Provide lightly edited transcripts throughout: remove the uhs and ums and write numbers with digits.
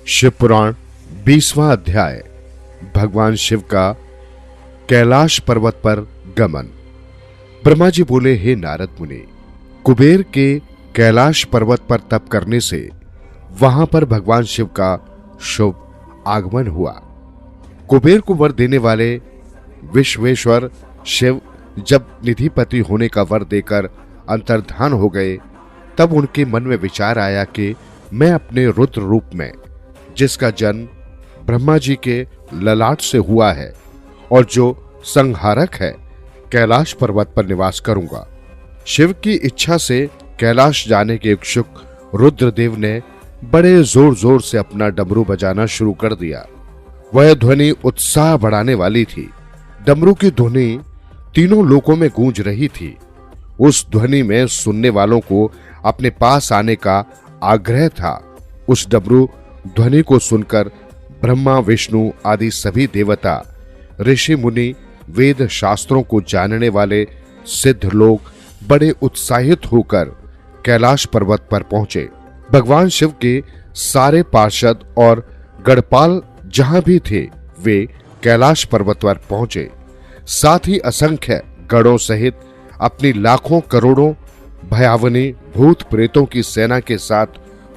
शिव पुराण 20वां अध्याय। भगवान शिव का कैलाश पर्वत पर गमन। ब्रह्मा जी बोले, हे नारद मुनि, कुबेर के कैलाश पर्वत पर तप करने से वहां पर भगवान शिव का शुभ आगमन हुआ। कुबेर को वर देने वाले विश्वेश्वर शिव जब निधिपति होने का वर देकर अंतर्धान हो गए, तब उनके मन में विचार आया कि मैं अपने रुद्र रूप में, जिसका जन्म ब्रह्मा जी के ललाट से हुआ है और जो संहारक है, कैलाश पर्वत पर निवास करूंगा। शिव की इच्छा से कैलाश जाने के इच्छुक रुद्रदेव ने बड़े जोर जोर से अपना डमरू बजाना शुरू कर दिया। वह ध्वनि उत्साह बढ़ाने वाली थी। डमरू की ध्वनि तीनों लोकों में गूंज रही थी। उस ध्वनि में सुनने वालों को अपने पास आने का आग्रह था। उस डमरू ध्वनि को सुनकर ब्रह्मा, विष्णु आदि सभी देवता, ऋषि मुनि, वेद शास्त्रों को जानने वाले सिद्ध लोग बड़े उत्साहित होकर कैलाश पर्वत पर पहुंचे। भगवान शिव के सारे पार्षद और गढ़पाल जहां भी थे, वे कैलाश पर्वत पर पहुंचे। साथ ही असंख्य गढ़ों सहित अपनी लाखों करोड़ों भयावनी भूत प्रेतों की सेना के साथ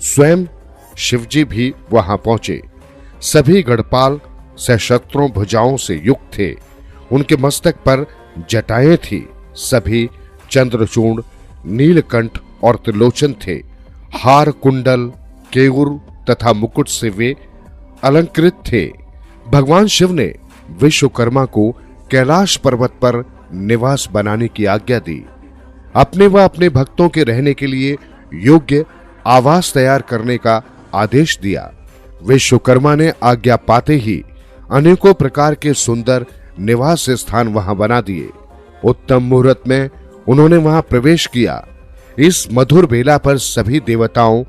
स्वयं शिवजी भी वहां पहुंचे। सभी गढ़पाल सशस्त्रों भुजाओं से युक्त थे। उनके मस्तक पर जटाएं थी। सभी चंद्रचूर्ण, नीलकंठ और त्रिलोचन थे। हार, कुंडल, केयूर तथा मुकुट से वे अलंकृत थे। भगवान शिव ने विश्वकर्मा को कैलाश पर्वत पर निवास बनाने की आज्ञा दी। अपने व अपने भक्तों के रहने के लिए योग्य आवास तैयार करने का आदेश दिया। विश्वकर्मा ने आज्ञा पाते ही अनेकों प्रकार के सुंदर निवास स्थान वहां बना दिए। उत्तम मुहूर्त में उन्होंने वहां प्रवेश किया। इस मधुर बेला पर सभी देवताओं,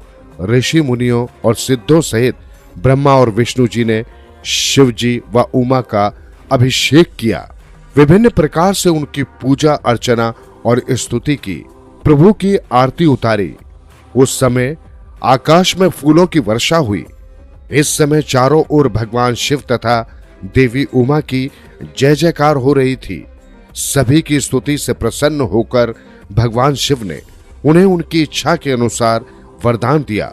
ऋषि मुनियों और सिद्धों सहित ब्रह्मा और विष्णु जी ने शिव जी व उमा का अभिषेक किया। विभिन्न प्रकार से उनकी पूजा अर्चना और स्तुति की। प्रभु की आरती उतारी। उस समय आकाश में फूलों की वर्षा हुई। इस समय चारों ओर भगवान शिव तथा देवी उमा की जय जयकार हो रही थी। सभी की स्तुति से प्रसन्न होकर भगवान शिव ने उन्हें उनकी इच्छा के अनुसार वरदान दिया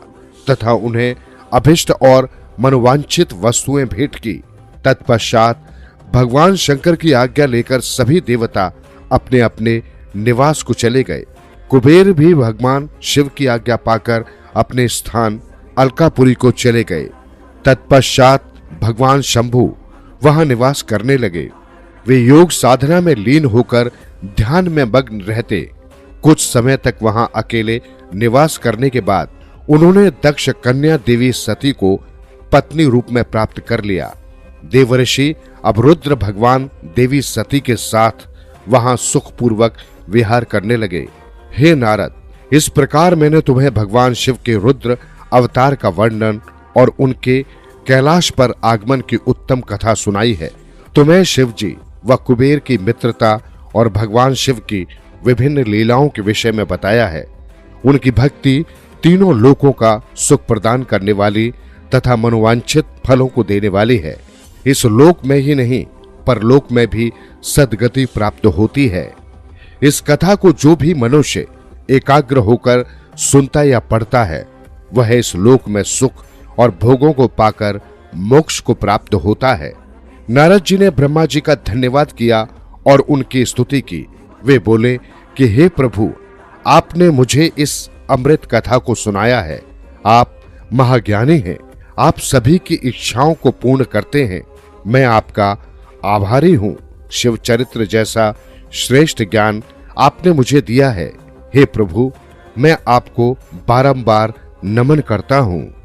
तथा उन्हें अभिष्ट और मनोवांछित वस्तुएं भेंट की। तत्पश्चात भगवान शंकर की आज्ञा लेकर सभी देवता अपने अपने निवास को चले गए। कुबेर भी भगवान शिव की आज्ञा पाकर अपने स्थान अलकापुरी को चले गए। तत्पश्चात भगवान शंभु वहां निवास करने लगे। वे योग साधना में लीन होकर ध्यान में मग्न रहते। कुछ समय तक वहां अकेले निवास करने के बाद उन्होंने दक्ष कन्या देवी सती को पत्नी रूप में प्राप्त कर लिया। देवर्षि अब रुद्र भगवान देवी सती के साथ वहां सुखपूर्वक विहार करने लगे। हे नारद, इस प्रकार मैंने तुम्हें भगवान शिव के रुद्र अवतार का वर्णन और उनके कैलाश पर आगमन की उत्तम कथा सुनाई है। तुम्हें शिव जी व कुबेर की मित्रता और भगवान शिव की विभिन्न लीलाओं के विषय में बताया है। उनकी भक्ति तीनों लोकों का सुख प्रदान करने वाली तथा मनोवांछित फलों को देने वाली है। इस लोक में ही नहीं, परलोक में भी सद्गति प्राप्त होती है। इस कथा को जो भी मनुष्य एकाग्र होकर सुनता या पढ़ता है, वह इस लोक में सुख और भोगों को पाकर मोक्ष को प्राप्त होता है। नारद जी ने ब्रह्मा जी का धन्यवाद किया और उनकी स्तुति की। वे बोले कि हे प्रभु, आपने मुझे इस अमृत कथा को सुनाया है। आप महाज्ञानी हैं। आप सभी की इच्छाओं को पूर्ण करते हैं। मैं आपका आभारी हूं। शिव चरित्र जैसा श्रेष्ठ ज्ञान आपने मुझे दिया है। हे प्रभु, मैं आपको बारंबार नमन करता हूं।